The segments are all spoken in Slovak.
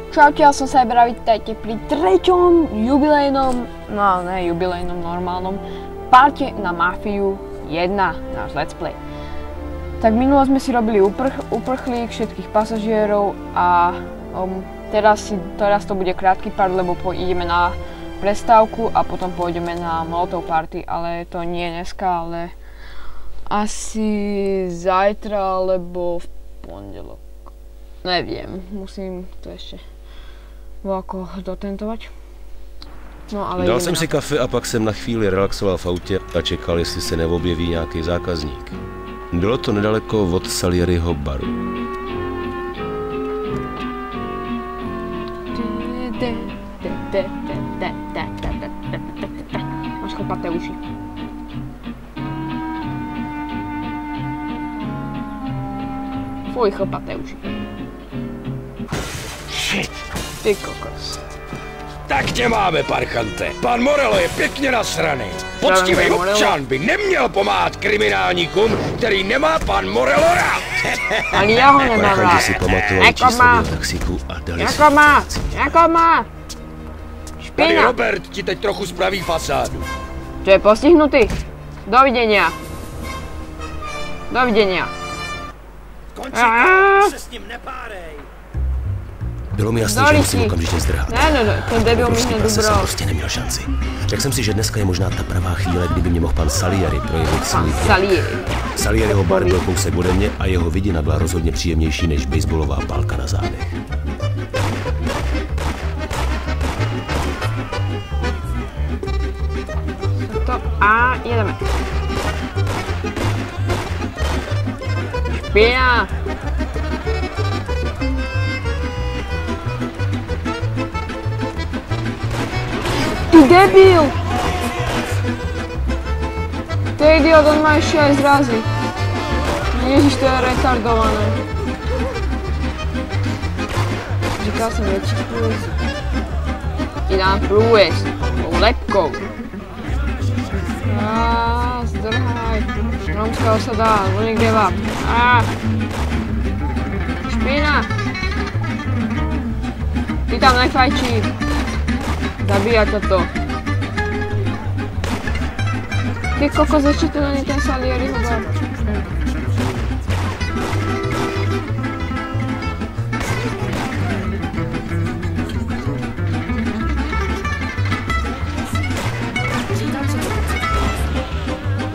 Čaute, ja som Cyber a vítajte pri treťom jubilejnom, no ne jubilejnom, normálnom parte na Mafiu 1, náš let's play. Tak minulo sme si robili uprchlík všetkých pasažierov a teraz to bude krátky part, lebo ideme na prestávku a potom pôjdeme na Molotov party, ale to nie dneska, ale asi zajtra alebo v pondelok. Neviem, musím to ještě jako dotentovať. No, ale dal jsem si kafe a pak jsem na chvíli relaxoval v autě a čekal, jestli se neobjeví nějaký zákazník. Bylo to nedaleko od Salieriho baru. Máš chlpaté uši. Fuj, chlpaté uši. Shit. Ty kokos. Tak tě máme, parchante. Pan Morello je pěkně nasraný. Poctivý občan by neměl pomáhat kriminálníkům, který nemá pan Morello rád. Ale já ho nemám rád. Si pamatovali číslo taxíku a dali si Jako má. Tady Špina. Robert ti teď trochu spraví fasádu. To je postihnutý. Dovidenia. Dovidenia. Končí, se s ním nepárej. Bylo mi jasné, že musím okamžitě zdrhat. Ne, ten debil mi hned jsem ubral. prostě neměl šanci. Řekl jsem si, že dneska je možná ta pravá chvíle, kdyby mě mohl pan Salieri projevit svůj vděk. Salieriho bar byl kousek ode mě a jeho vidina byla rozhodně příjemnější než baseballová pálka na zádech. Stop a jedeme. Špina. Ty debil! To je idiot, on má ešte aj zrazy. Ježiš, to je retardované. Říkal som väčší prújezd. Ti dám prújezd. Tou lepkou. Zdrhaj. Rómska osada, alebo niekde vám. Špina! Ty tam nefajčí. Zabíja toto. Ty kokos, ešte to není ten Salieriho bar.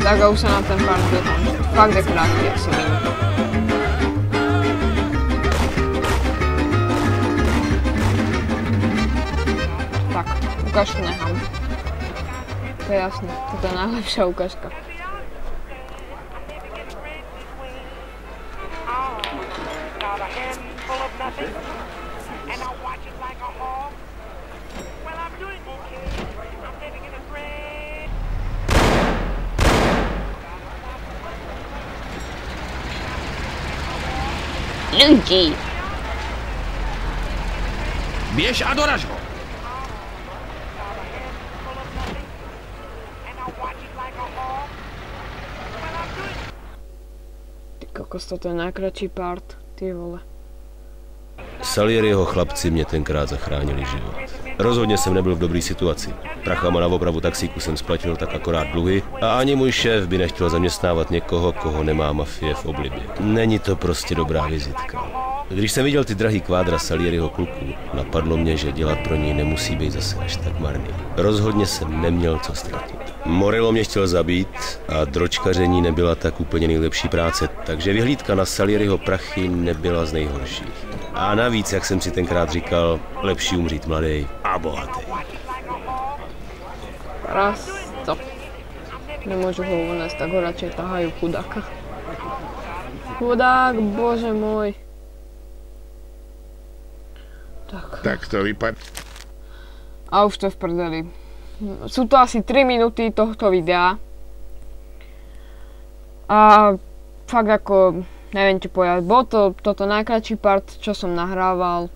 Tak a už sa na ten part dokončí. Fakt je krátky, asi minutu. Tak, ukážku nechám. To je jasné, toto je najlepšia ukážka. Ľudí! Běž a doraž ho. Ty kokos, toto je najkratší part, ty vole. Salieriho chlapci mě tenkrát zachránili život. Rozhodně jsem nebyl v dobré situaci. Prachama na opravu taxíku jsem splatil tak akorát dluhy a ani můj šéf by nechtěl zaměstnávat někoho, koho nemá mafie v oblibě. Není to prostě dobrá vizitka. Když jsem viděl ty drahý kvádra Salieriho kluků, napadlo mě, že dělat pro něj nemusí být zase až tak marný. Rozhodně jsem neměl co ztratit. Morello mě chtěl zabít a dročkaření nebyla tak úplně nejlepší práce, takže vyhlídka na Salieriho prachy nebyla z nejhorších. A navíc, jak jsem si tenkrát říkal, lepší umřít mladý a bohatý. Stop. Nemôžu ho unést, tak ho radšej tahajú chudáka. Chudák, bože môj. Tak to vypadá. A už to v prdeli. Sú to asi 3 minúty tohto videa. A fakt ako, neviem čo povedať, bol to toto najkratší part, čo som nahrával.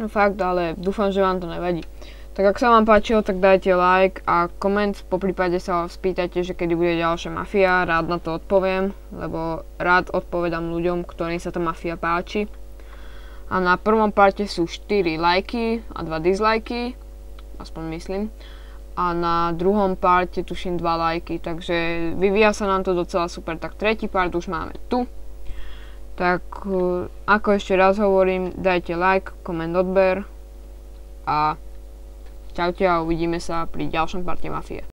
No fakt, ale dúfam, že vám to nevadí. Tak ak sa vám páčilo, tak dajte like a koment, poprípade sa spýtajte, že kedy bude ďalšia mafia, rád na to odpoviem, lebo rád odpovedám ľuďom, ktorým sa tá mafia páči. A na prvom parte sú 4 lajky a 2 dislajky, aspoň myslím. A na druhom parte tuším 2 lajky, takže vyvíja sa nám to docela super. Tak tretí part už máme tu. Tak ako ešte raz hovorím, dajte like, koment, odber a čaute a uvidíme sa pri ďalšom parte Mafie.